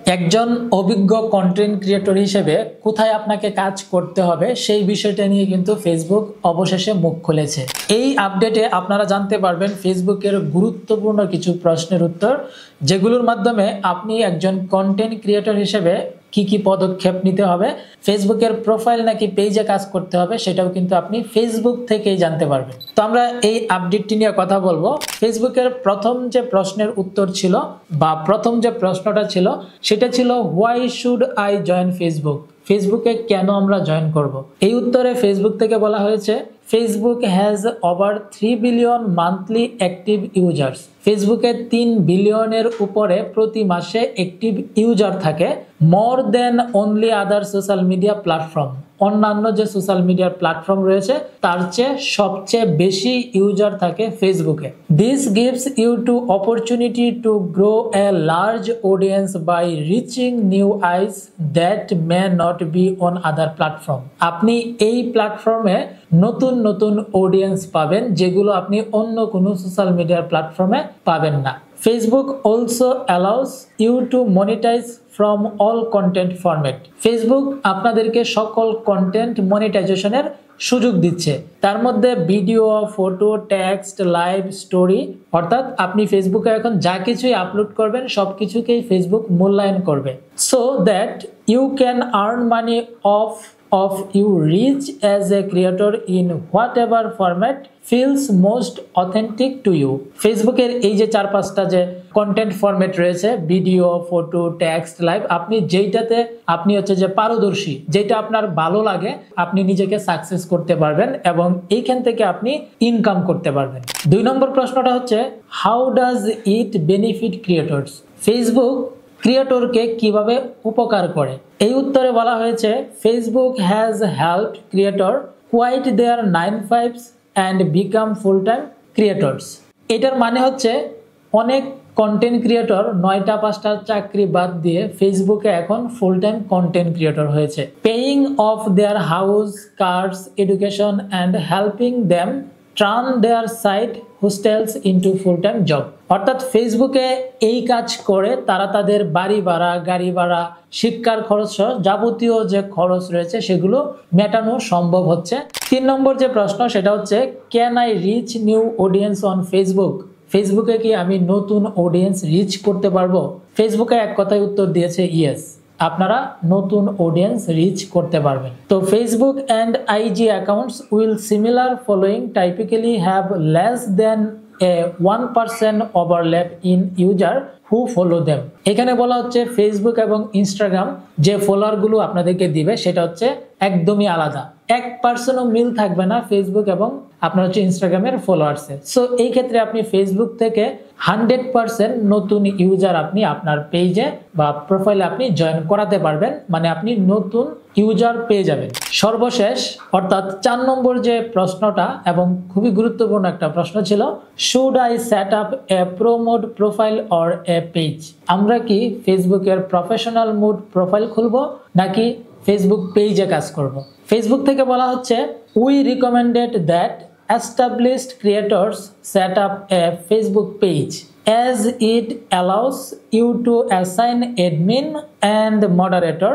একজন অভিজ্ঞ content creator হিসেবে কোথায় আপনাকে কাজ করতে হবে সেই বিষয়টা নিয়ে কিন্তু ফেসবুক অবশেষে মুখ খুলেছে। এই আপডেটে আপনারা জানতে পারবেন ফেসবুকের গুরুত্বপূর্ণ কিছু প্রশ্নের উত্তর, যেগুলোর মাধ্যমে আপনি একজন কন্টেন্ট ক্রিয়েটর হিসেবে কি কি পদক্ষেপ নিতে হবে, ফেসবুকের প্রোফাইল নাকি পেজে কাজ করতে হবে সেটাও কিন্তু আপনি ফেসবুক থেকেই জানতে পারবেন। তো আমরা এই আপডেটটি নিয়ে কথা বলবো। ফেসবুকের প্রথম যে প্রশ্নের উত্তর ছিল বা প্রথম যে প্রশ্নটা ছিল সেটা ছিল why should I join Facebook, ফেসবুকে কেন আমরা জয়েন করব। এই উত্তরে ফেসবুক থেকে বলা হয়েছে Facebook has over 3 billion monthly active users. ফেসবুকে 3 বিলিয়নের উপরে প্রতি মাসে অ্যাক্টিভ ইউজার থাকে, more than only other social media platform. অন্যান্য যে সোশ্যাল মিডিয়ার প্ল্যাটফর্ম রয়েছে তার চেয়ে সবচেয়ে বেশি ইউজার থাকে ফেসবুকে। This gives you to opportunity to grow a large audience by reaching new eyes that may not be on other platform. আপনি এই প্ল্যাটফর্মে নতুন নতুন অডিয়েন্স পাবেন যেগুলো আপনি অন্য কোনো সোশ্যাল মিডিয়ার প্ল্যাটফর্মে পাবেন না। Facebook also allows you to monetize from all content format. Facebook আপনাদেরকে সকল কন্টেন্ট মনিটাইজেশনের সুযোগ দিচ্ছে, তার মধ্যে video, photo, text, live, story. অর্থাৎ আপনি ফেসবুকে এখন যা কিছুই আপলোড করবেন সব কিছুকেই ফেসবুক মূল্যায়ন করবে, so that you can earn money of you reach as a creator in whatever format feels most authentic to you. ফেসবুকের এই যে 4-5টা যে কন্টেন্ট ফরম্যাট রয়েছে, ভিডিও, ফটো, টেক্সট, লাইভ, আপনি যেইটাতে আপনি হচ্ছে যে পারদর্শী, যেটা আপনার ভালো লাগে, আপনি নিজেকে সাকসেস করতে পারবেন এবং এইখান থেকে আপনি ইনকাম করতে পারবেন। 2 নম্বর প্রশ্নটা হচ্ছে how does it benefit creators. Facebook ক্রিয়েটরকে কিভাবে উপকার করে। এই উত্তরে বলা হয়েছে Facebook has helped creator quite there 9 to 5 and become full time creators. এটার মানে হচ্ছে অনেক কন্টেন্ট ক্রিয়েটর 9টা-5টা চাকরি বাদ দিয়ে ফেসবুকে এখন ফুল টাইম কন্টেন্ট ক্রিয়েটর হয়েছে, paying off their house, cars, education and helping them turn their side hustles into full time job. অর্থাৎ ফেসবুকে এই কাজ করে তারা তাদের বাড়ি ভাড়া, গাড়ি ভাড়া, শিক্ষার খরচ সহ যাবতীয় যে খরচ রয়েছে সেগুলো মেটানো সম্ভব হচ্ছে। 3 নম্বর যে প্রশ্ন সেটা হচ্ছে can I reach new audience on Facebook. ফেসবুকে কি আমি নতুন অডিয়েন্স রিচ করতে পারবো? ফেসবুকে এক কথায় উত্তর দিয়েছে ইয়েস, আপনারা নতুন অডিয়েন্স রিচ করতে পারবেন। তো Facebook and IG accounts will similar following typically have less than A 1% overlap in user who follow them. এখানে বলা হচ্ছে ফেসবুক এবং ইনস্টাগ্রাম যে ফলোয়ারগুলো আপনাদেরকে দিবে সেটা হচ্ছে একদমই আলাদা, 1%ও মিল থাকবে না ফেসবুক এবং আপনার হচ্ছে ইনস্টাগ্রামের ফলোয়ার্সে। সো এই ক্ষেত্রে আপনি ফেসবুক থেকে 100% নতুন ইউজার আপনি আপনার পেজে বা প্রোফাইলে আপনি জয়েন করাতে পারবেন, মানে আপনি নতুন ইউজার পেয়ে যাবেন। সর্বশেষ অর্থাৎ 4 নম্বর যে প্রশ্নটা এবং খুবই গুরুত্বপূর্ণ একটা প্রশ্ন ছিল should I set up A pro mode profile or a page. আমরা কি ফেসবুকের প্রফেশনাল মোড প্রোফাইল খুলবো নাকি ফেসবুক পেজে কাজ করব। ফেসবুক থেকে বলা হচ্ছে we recommended that established creators set up a Facebook page as it allows you to assign admin and moderator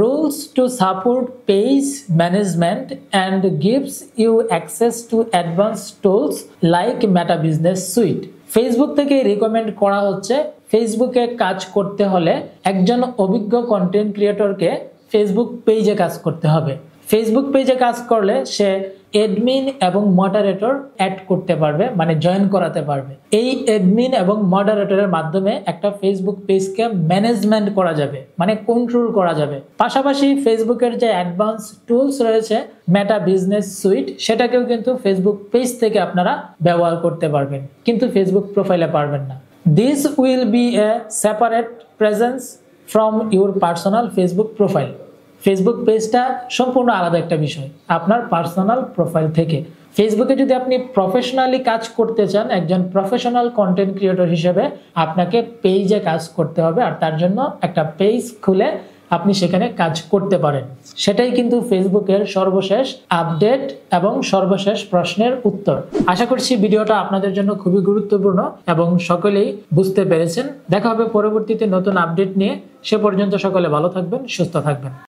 rules to support page management and gives you access to advanced tools like Meta Business Suite. Facebook থেকে recommend করা হচ্ছে ফেসবুকে কাজ করতে হলে একজন অভিজ্ঞ content ক্রিয়েটরকে Facebook পেজে কাজ করতে হবে। ফেসবুক পেজে কাজ করলে সে অ্যাডমিন এবং মডারেটর অ্যাড করতে পারবে, মানে জয়েন করাতে পারবে। এই অ্যাডমিন এবং মডারেটরের মাধ্যমে একটা ফেসবুক পেজকে ম্যানেজমেন্ট করা যাবে, মানে কন্ট্রোল করা যাবে। পাশাপাশি ফেসবুকের যে অ্যাডভান্স টুলস রয়েছে মেটা বিজনেস সুইট, সেটাকেও কিন্তু ফেসবুক পেজ থেকে আপনারা ব্যবহার করতে পারবেন, কিন্তু ফেসবুক প্রোফাইলে পারবেন না। This will B a separate presence from your personal Facebook profile. Facebook পেজটা সম্পূর্ণ আলাদা একটা বিষয় আপনার পার্সোনাল প্রোফাইল থেকে। ফেসবুকে যদি আপনি প্রফেশনালি কাজ করতে চান, একজন প্রফেশনাল কন্টেন্ট ক্রিয়েটর হিসেবে আপনাকে পেজে কাজ করতে হবে, আর তার জন্য একটা পেজ খুলে আপনি সেখানে কাজ করতে পারেন। সেটাই কিন্তু ফেসবুকের সর্বশেষ আপডেট এবং সর্বশেষ প্রশ্নের উত্তর। আশা করছি ভিডিওটা আপনাদের জন্য খুবই গুরুত্বপূর্ণ এবং সকলেই বুঝতে পেরেছেন। দেখা হবে পরবর্তীতে নতুন আপডেট নিয়ে। সে পর্যন্ত সকলে ভালো থাকবেন, সুস্থ থাকবেন।